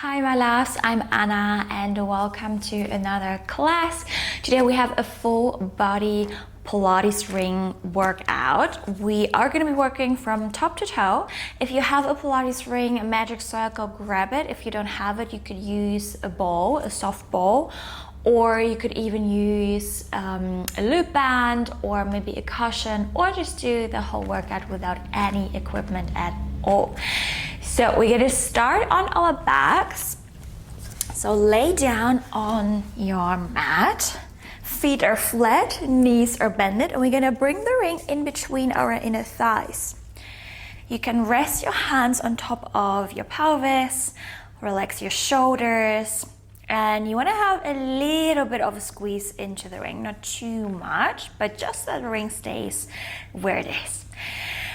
Hi my loves, I'm Anna and welcome to another class. Today we have a full body Pilates ring workout. We are going to be working from top to toe. If you have a Pilates ring, a magic circle, grab it. If you don't have it, you could use a ball, a soft ball, or you could even use a loop band or maybe a cushion, or just do the whole workout without any equipment at all. So we're going to start on our backs. So lay down on your mat. Feet are flat, knees are bended, and we're going to bring the ring in between our inner thighs. You can rest your hands on top of your pelvis, relax your shoulders, and you want to have a little bit of a squeeze into the ring, not too much, but just that the ring stays where it is.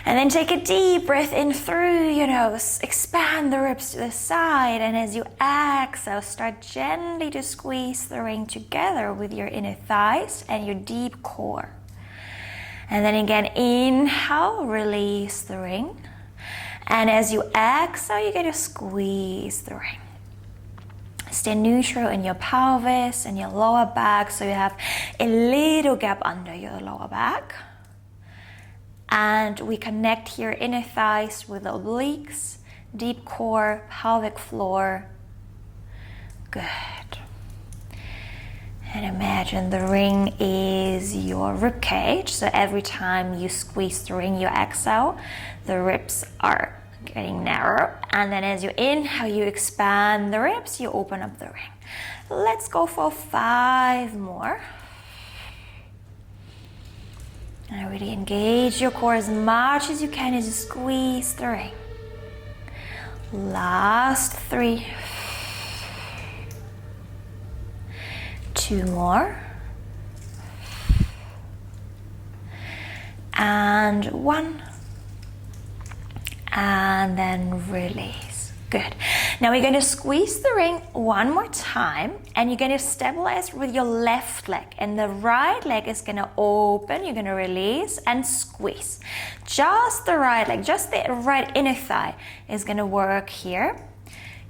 And then take a deep breath in through your nose, expand the ribs to the side, and as you exhale, start gently to squeeze the ring together with your inner thighs and your deep core. And then again, inhale, release the ring. And as you exhale, you're going to squeeze the ring. Stay neutral in your pelvis and your lower back, so you have a little gap under your lower back. And we connect here inner thighs with obliques, deep core, pelvic floor. Good. And imagine the ring is your rib cage. So every time you squeeze the ring, you exhale, the ribs are getting narrow. And then as you inhale, you expand the ribs, you open up the ring. Let's go for 5 more. And really engage your core as much as you can as you squeeze the ring. Last 3. 2 more. And 1. And then release. Good. Now we're going to squeeze the ring one more time, and you're going to stabilize with your left leg, and the right leg is going to open. You're going to release and squeeze. Just the right leg, just the right inner thigh is going to work here.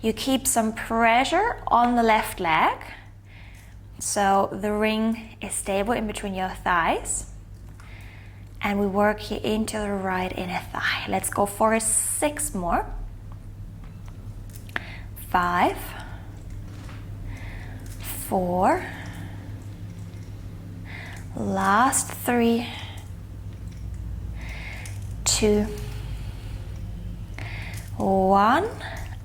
You keep some pressure on the left leg so the ring is stable in between your thighs. And we work here into the right inner thigh. Let's go for 6 more. 5, 4, last 3, 2, 1,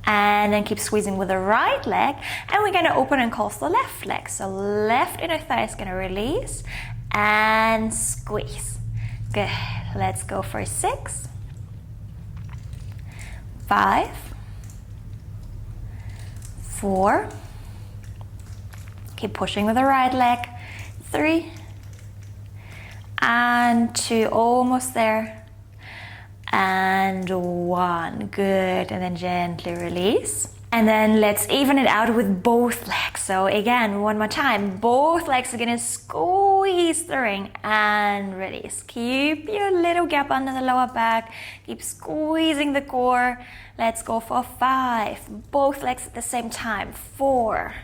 and then keep squeezing with the right leg, and we're going to open and close the left leg. So left inner thigh is going to release and squeeze. Good. Let's go for 6, 5, 4, keep pushing with the right leg, 3, and 2, almost there, and 1, good, and then gently release. And then let's even it out with both legs. So again, one more time, both legs are gonna squeeze the ring and release. Keep your little gap under the lower back, keep squeezing the core. Let's go for 5, both legs at the same time, 4,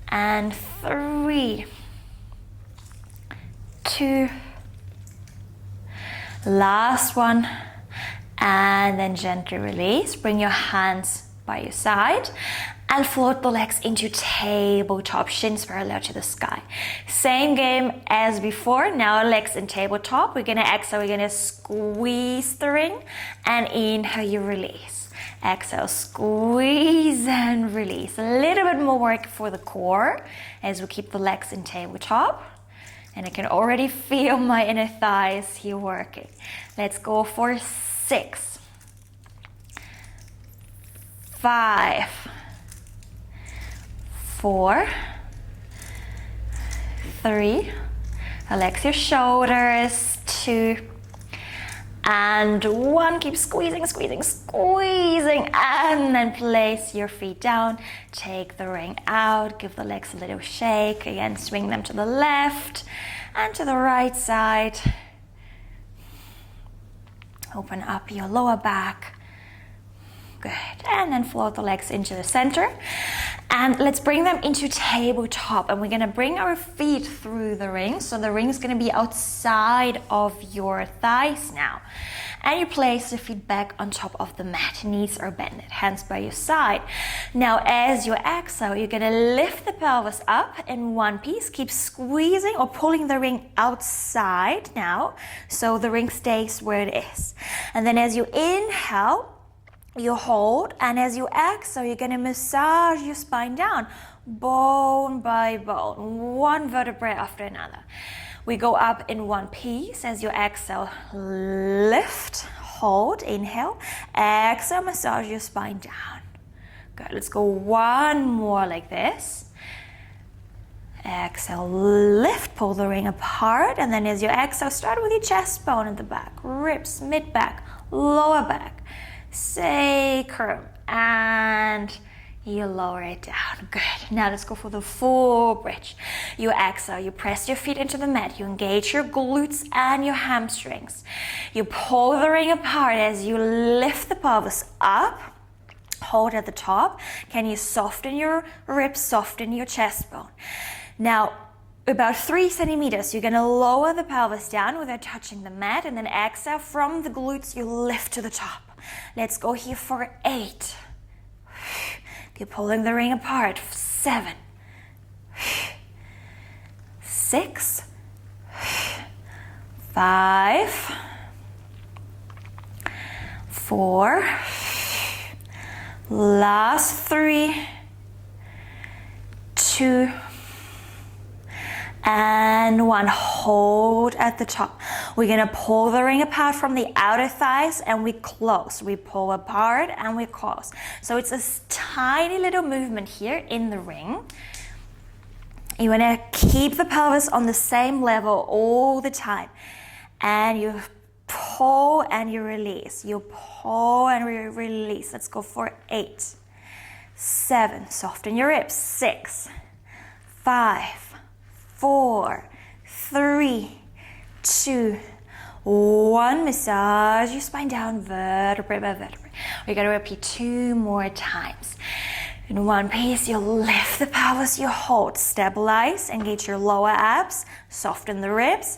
and 3, 2, last one, and then gently release. Bring your hands by your side and float the legs into tabletop, shins parallel to the sky. Same game as before, now legs in tabletop. We're gonna exhale, we're gonna squeeze the ring, and inhale, you release. Exhale, squeeze and release. A little bit more work for the core as we keep the legs in tabletop. And I can already feel my inner thighs here working. Let's go for 6, 5, 4, 3, relax your shoulders, 2, and 1. Keep squeezing, squeezing, squeezing, and then place your feet down. Take the ring out, give the legs a little shake. Again, swing them to the left and to the right side. Open up your lower back. Good. And then float the legs into the center. And let's bring them into tabletop. And we're gonna bring our feet through the ring. So the ring is gonna be outside of your thighs now. And you place the feet back on top of the mat. Knees are bent, hands by your side. Now as you exhale, you're gonna lift the pelvis up in one piece. Keep squeezing or pulling the ring outside now, so the ring stays where it is. And then as you inhale, you hold, and as you exhale, you're gonna massage your spine down, bone by bone, one vertebrae after another. We go up in one piece. As you exhale, lift, hold, inhale, exhale, massage your spine down. Good, let's go one more like this. Exhale, lift, pull the ring apart, and then as you exhale, start with your chest bone in the back, ribs, mid-back, lower back, sacrum, and you lower it down. Good. Now let's go for the full bridge. You exhale, you press your feet into the mat, you engage your glutes and your hamstrings. You pull the ring apart as you lift the pelvis up, hold at the top. Can you soften your ribs, soften your chest bone? Now, about 3 centimeters, you're gonna lower the pelvis down without touching the mat, and then exhale from the glutes, you lift to the top. Let's go here for 8. Keep pulling the ring apart. 7, 6, 5, 4, last 3, 2, and 1. Hold at the top. We're gonna pull the ring apart from the outer thighs and we close. We pull apart and we close. So it's a tiny little movement here in the ring. You wanna keep the pelvis on the same level all the time. And you pull and you release. You pull and release. Let's go for 8, 7, soften your ribs. 6, 5, 4, 3, 2, 1. Massage your spine down, vertebrae by vertebrae. We're gonna repeat 2 more times. In one piece, you lift the pelvis, you hold, stabilize, engage your lower abs, soften the ribs,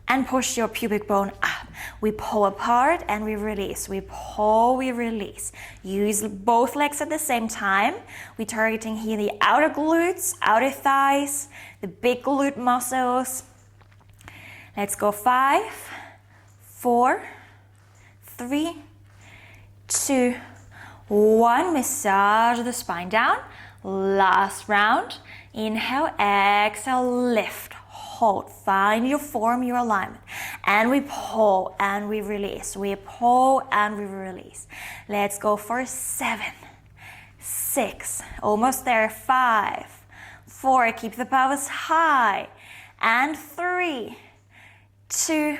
and push your pubic bone up. We pull apart and we release. We pull, we release. Use both legs at the same time. We're targeting here the outer glutes, outer thighs, the big glute muscles. Let's go 5, 4, 3, 2, 1. Massage the spine down. Last round. Inhale, exhale, lift. Hold, find your form, your alignment. And we pull and we release. We pull and we release. Let's go for 7, 6, almost there, 5, 4, keep the pelvis high, and 3, 2,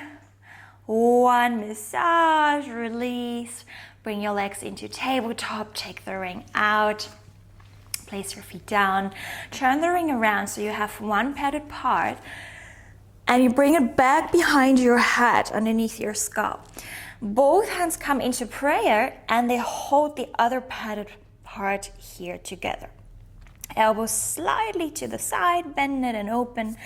1, massage, release. Bring your legs into tabletop, take the ring out. Place your feet down, turn the ring around so you have one padded part, and you bring it back behind your head, underneath your skull. Both hands come into prayer and they hold the other padded part here together. Elbows slightly to the side, bended and open.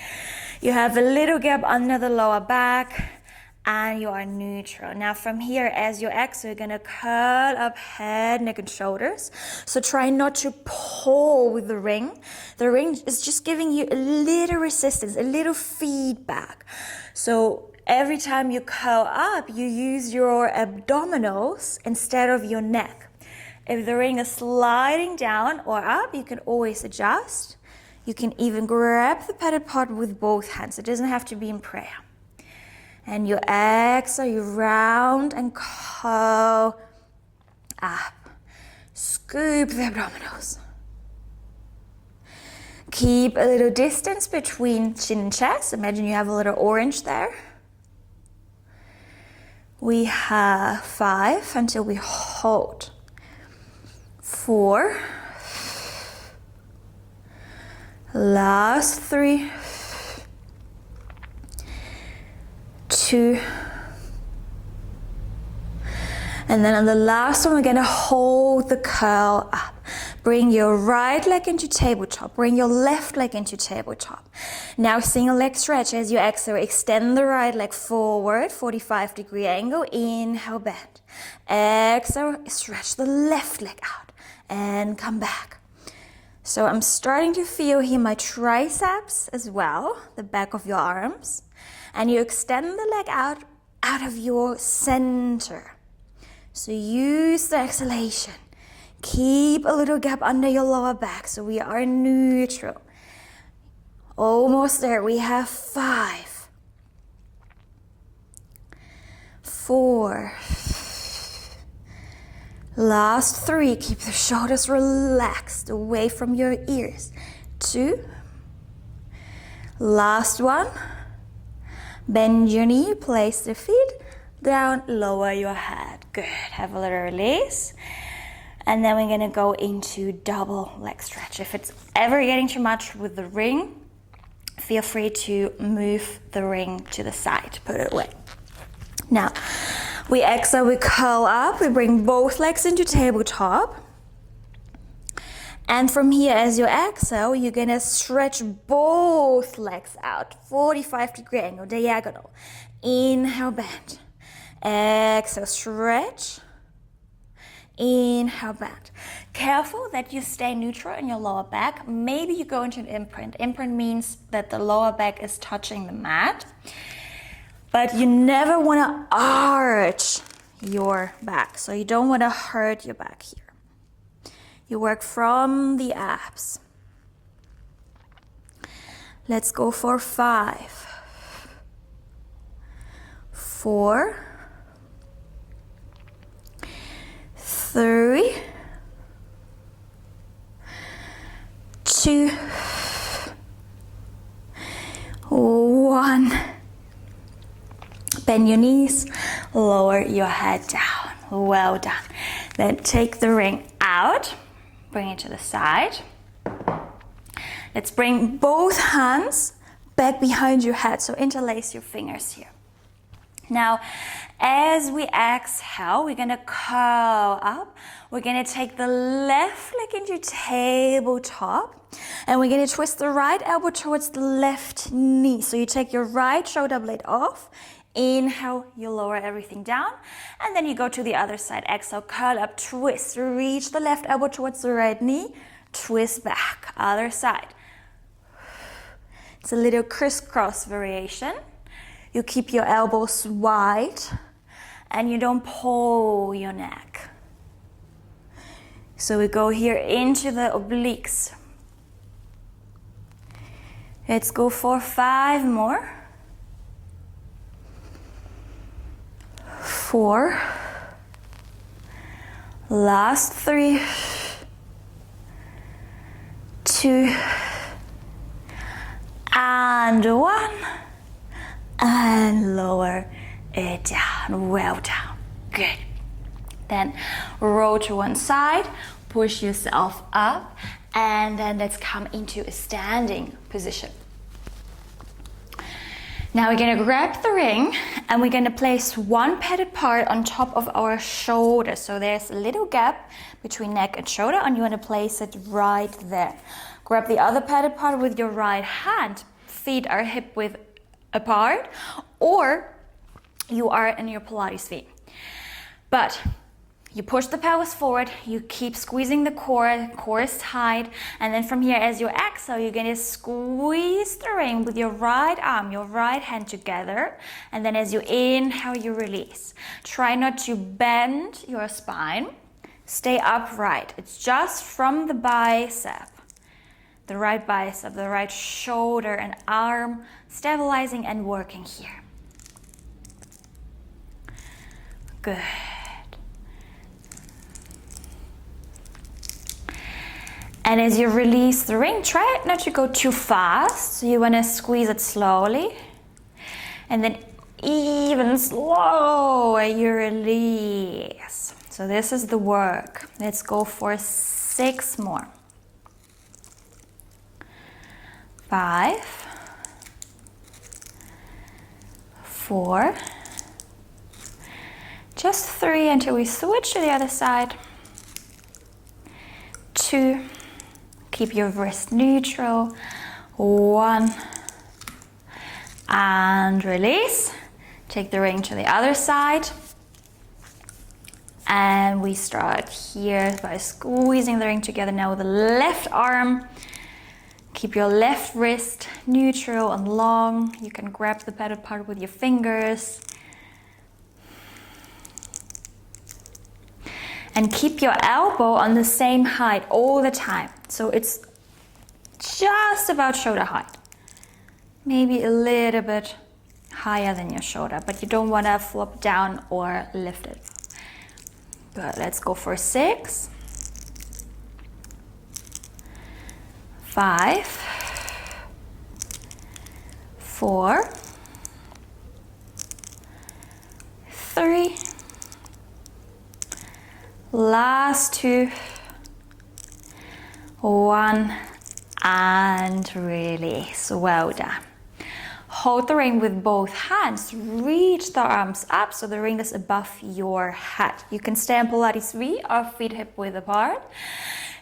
You have a little gap under the lower back, and you are neutral. Now from here, as you exhale, you're gonna curl up head, neck, and shoulders. So try not to pull with the ring. The ring is just giving you a little resistance, a little feedback. So every time you curl up, you use your abdominals instead of your neck. If the ring is sliding down or up, you can always adjust. You can even grab the padded part with both hands. It doesn't have to be in prayer. And you exhale, you round and curl up. Scoop the abdominals. Keep a little distance between chin and chest. Imagine you have a little orange there. We have 5 until we hold. 4. Last 3. 2. And then on the last one, we're gonna hold the curl up. Bring your right leg into tabletop. Bring your left leg into tabletop. Now single leg stretch as you exhale. Extend the right leg forward, 45-degree angle. Inhale, bend. Exhale, stretch the left leg out and come back. So I'm starting to feel here my triceps as well, the back of your arms. And you extend the leg out of your center. So use the exhalation. Keep a little gap under your lower back so we are neutral. Almost there. We have 5, 4, last 3. Keep the shoulders relaxed away from your ears. 2, last 1. Bend your knee, place the feet down, lower your head. Good. Have a little release. And then we're gonna go into double leg stretch. If it's ever getting too much with the ring, feel free to move the ring to the side, put it away. Now, we exhale, we curl up, we bring both legs into tabletop. And from here, as you exhale, you're gonna stretch both legs out, 45-degree angle, diagonal. Inhale, bend. Exhale, stretch. Inhale, bend. Careful that you stay neutral in your lower back. Maybe you go into an imprint. Imprint means that the lower back is touching the mat. But you never want to arch your back. So you don't want to hurt your back here. You work from the abs. Let's go for 5, 4, 3, 2, 1. Bend your knees, lower your head down. Well done. Then take the ring out, bring it to the side. Let's bring both hands back behind your head, so interlace your fingers here. Now, as we exhale, we're gonna curl up. We're gonna take the left leg into tabletop, and we're gonna twist the right elbow towards the left knee. So you take your right shoulder blade off. Inhale, you lower everything down, and then you go to the other side. Exhale, curl up, twist, reach the left elbow towards the right knee, twist back, other side. It's a little crisscross variation. You keep your elbows wide and you don't pull your neck. So we go here into the obliques. Let's go for 5 more. 4. Last 3. 2. And 1. And lower it down. Well down. Good. Then roll to one side, push yourself up, and then let's come into a standing position. Now we're gonna grab the ring and we're gonna place one padded part on top of our shoulder. So there's a little gap between neck and shoulder, and you wanna place it right there. Grab the other padded part with your right hand. Feet are hip width apart, or you are in your Pilates feet. But you push the pelvis forward, you keep squeezing the core is tight, and then from here, as you exhale, you're gonna squeeze the ring with your right arm, your right hand together, and then as you inhale, you release. Try not to bend your spine, stay upright. It's just from the bicep, the right bicep, the right shoulder and arm, stabilizing and working here. Good. And as you release the ring, try not to go too fast. So you want to squeeze it slowly. And then even slower you release. So this is the work. Let's go for 6 more. 5, 4, Just 3 until we switch to the other side. 2, keep your wrist neutral. 1, and release. Take the ring to the other side. And we start here by squeezing the ring together now with the left arm. Keep your left wrist neutral and long. You can grab the padded part with your fingers. And keep your elbow on the same height all the time. So it's just about shoulder height. Maybe a little bit higher than your shoulder, but you don't want to flop down or lift it. Good, let's go for 6, 5, 4, 3, last 2, 1, and release. Well done. Hold the ring with both hands. Reach the arms up so the ring is above your head. You can stay in Pilates V or feet hip width apart.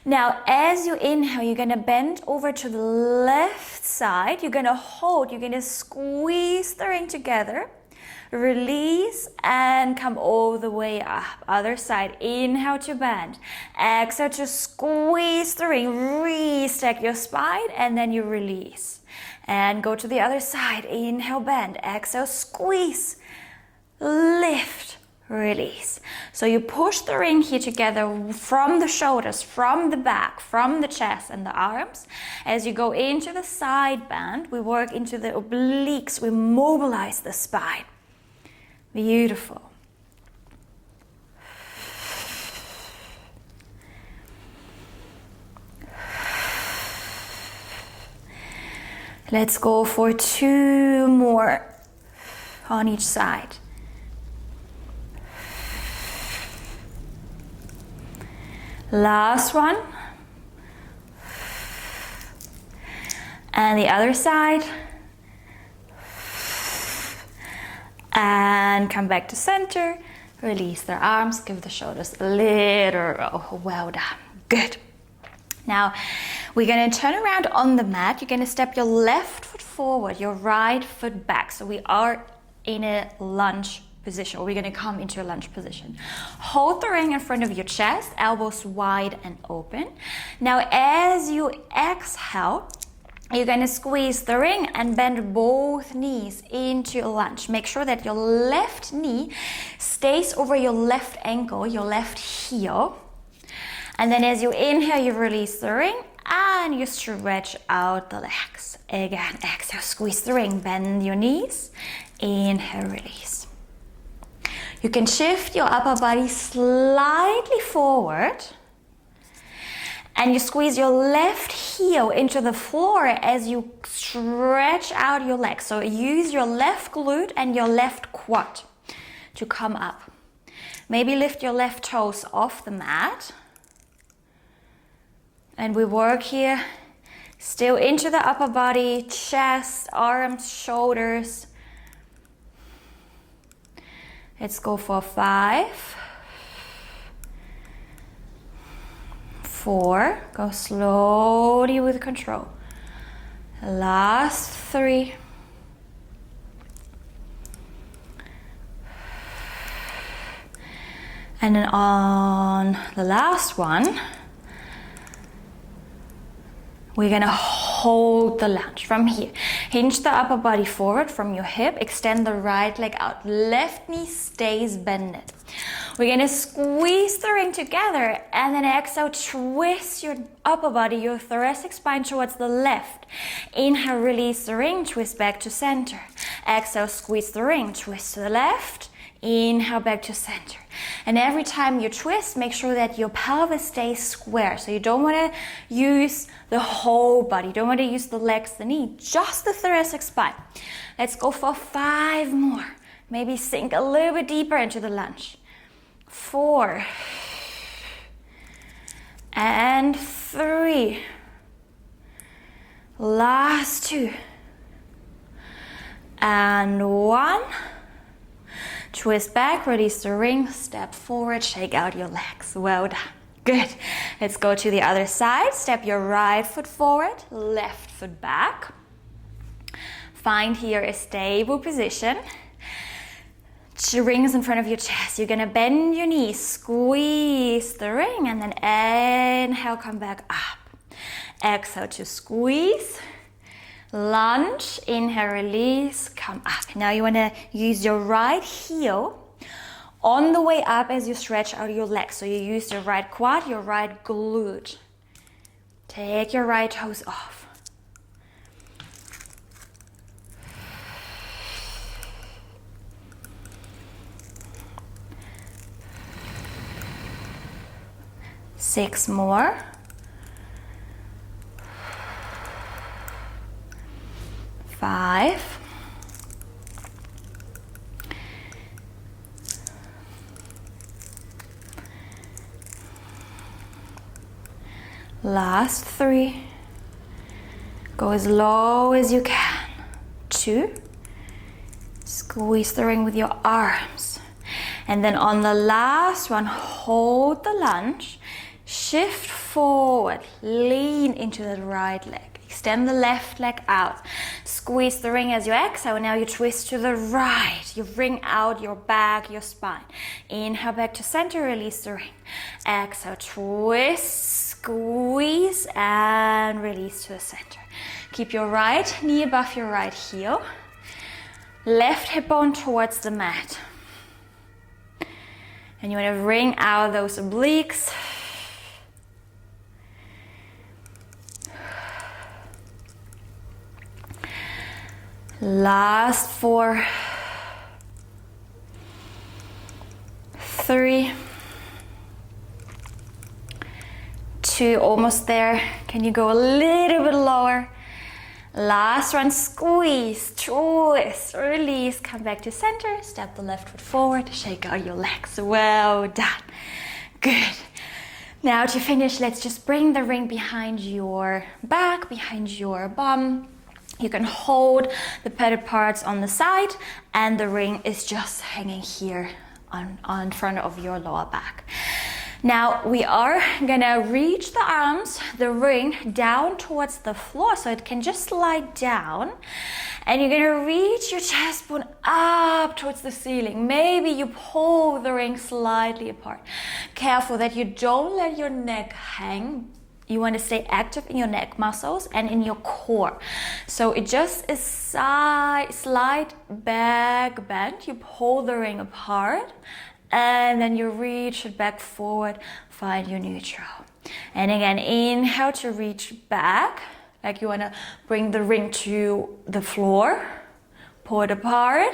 Now, as you inhale, you're going to bend over to the left side. You're going to hold. You're going to squeeze the ring together. Release and come all the way up. Other side. Inhale to bend. Exhale to squeeze the ring. Restack your spine and then you release. And go to the other side. Inhale, bend. Exhale, squeeze. Lift. Release. So you push the ring here together from the shoulders, from the back, from the chest and the arms. As you go into the side bend, we work into the obliques. We mobilize the spine. Beautiful. Let's go for 2 more on each side. Last one. And the other side. And come back to center. Release the arms. Give the shoulders a little roll. Well done. Good. Now, we're going to turn around on the mat. You're going to step your left foot forward, your right foot back. So we are in a lunge position, or we're going to come into a lunge position. Hold the ring in front of your chest, elbows wide and open. Now, as you exhale, you're going to squeeze the ring and bend both knees into a lunge. Make sure that your left knee stays over your left ankle, your left heel. And then as you inhale, you release the ring and you stretch out the legs. Again, exhale, squeeze the ring, bend your knees. Inhale, release. You can shift your upper body slightly forward. And you squeeze your left heel into the floor as you stretch out your legs. So use your left glute and your left quad to come up. Maybe lift your left toes off the mat. And we work here, still into the upper body, chest, arms, shoulders. Let's go for 5, 4, go slowly with control. Last 3. And then on the last one, we're going to hold the lunge from here. Hinge the upper body forward from your hip. Extend the right leg out. Left knee stays bended. We're going to squeeze the ring together and then exhale, twist your upper body, your thoracic spine towards the left. Inhale, release the ring, twist back to center. Exhale, squeeze the ring, twist to the left. Inhale, back to center. And every time you twist, make sure that your pelvis stays square. So you don't want to use the whole body. You don't want to use the legs, the knee, just the thoracic spine. Let's go for 5 more. Maybe sink a little bit deeper into the lunge. 4. And 3. Last 2. And 1. Twist back, release the ring, step forward, shake out your legs. Well done. Good. Let's go to the other side. Step your right foot forward, left foot back. Find here a stable position. Ring is in front of your chest. You're gonna bend your knees, squeeze the ring, and then inhale, come back up. Exhale to squeeze, lunge, inhale, release, come up. Now you wanna use your right heel on the way up as you stretch out your legs. So you use your right quad, your right glute. Take your right toes off. Six more. Five. Last three. Go as low as you can. Two. Squeeze the ring with your arms. And then on the last one, hold the lunge. Shift forward, lean into the right leg. Extend the left leg out. Squeeze the ring as you exhale. And now you twist to the right. You wring out your back, your spine. Inhale back to center, release the ring. Exhale, twist, squeeze, and release to the center. Keep your right knee above your right heel. Left hip bone towards the mat. And you want to wring out those obliques. Last four, three, two, almost there. Can you go a little bit lower? Last one, squeeze, twist, release, come back to center, step the left foot forward, shake out your legs. Well done. Good. Now to finish, let's just bring the ring behind your back, behind your bum. You can hold the padded parts on the side and the ring is just hanging here on front of your lower back. Now we are gonna reach the arms, the ring down towards the floor so it can just slide down, and you're gonna reach your chest bone up towards the ceiling. Maybe you pull the ring slightly apart. Careful that you don't let your neck hang. You want to stay active in your neck muscles and in your core. So it just is slight back bend. You pull the ring apart and then you reach it back forward, find your neutral. And again, inhale to reach back, like you want to bring the ring to the floor, pull it apart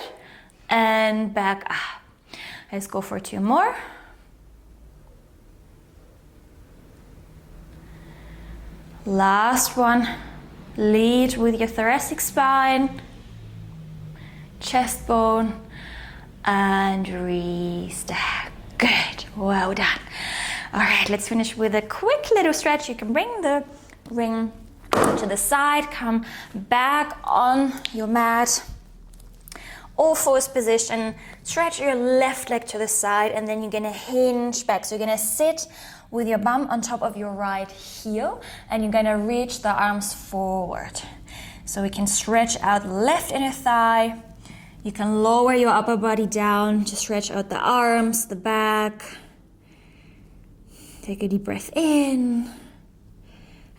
and back up. Let's go for two more. Last one, lead with your thoracic spine, chest bone, and re-stack. Good, well done. All right, let's finish with a quick little stretch. You can bring the ring to the side, come back on your mat, all fours position, stretch your left leg to the side, and then you're gonna hinge back. So you're gonna sit with your bum on top of your right heel, and you're gonna reach the arms forward. So we can stretch out left inner thigh. You can lower your upper body down to stretch out the arms, the back. Take a deep breath in,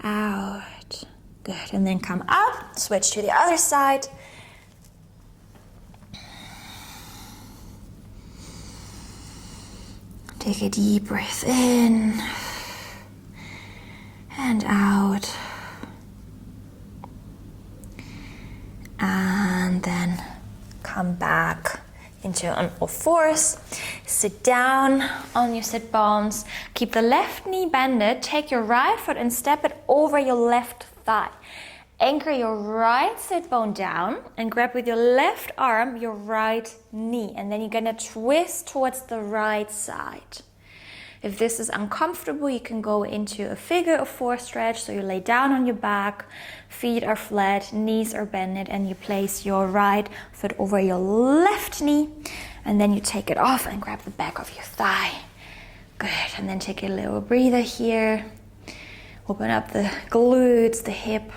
out. Good, and then come up, switch to the other side. Take a deep breath in and out. And then come back into on all fours. Sit down on your sit bones. Keep the left knee bended. Take your right foot and step it over your left thigh. Anchor your right sit bone down and grab with your left arm your right knee. And then you're gonna twist towards the right side. If this is uncomfortable, you can go into a figure of four stretch. So you lay down on your back, feet are flat, knees are bended, and you place your right foot over your left knee. And then you take it off and grab the back of your thigh. Good, and then take a little breather here. Open up the glutes, the hip.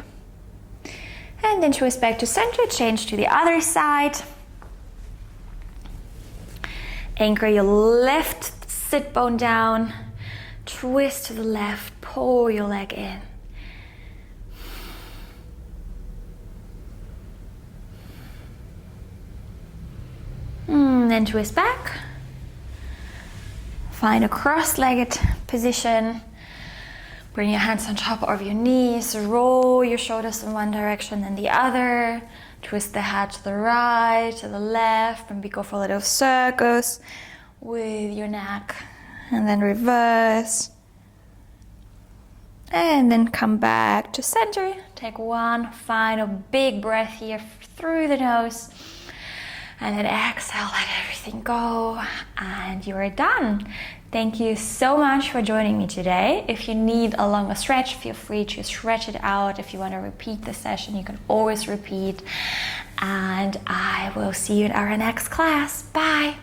And then twist back to center, change to the other side. Anchor your left sit bone down. Twist to the left, pull your leg in. Then twist back. Find a cross-legged position. Bring your hands on top of your knees. Roll your shoulders in one direction and the other. Twist the head to the right, to the left. Maybe go for little circles with your neck. And then reverse. And then come back to center. Take one final big breath here through the nose. And then exhale, let everything go. And you're done. Thank you so much for joining me today. If you need a longer stretch, feel free to stretch it out. If you want to repeat the session, you can always repeat. And I will see you in our next class. Bye.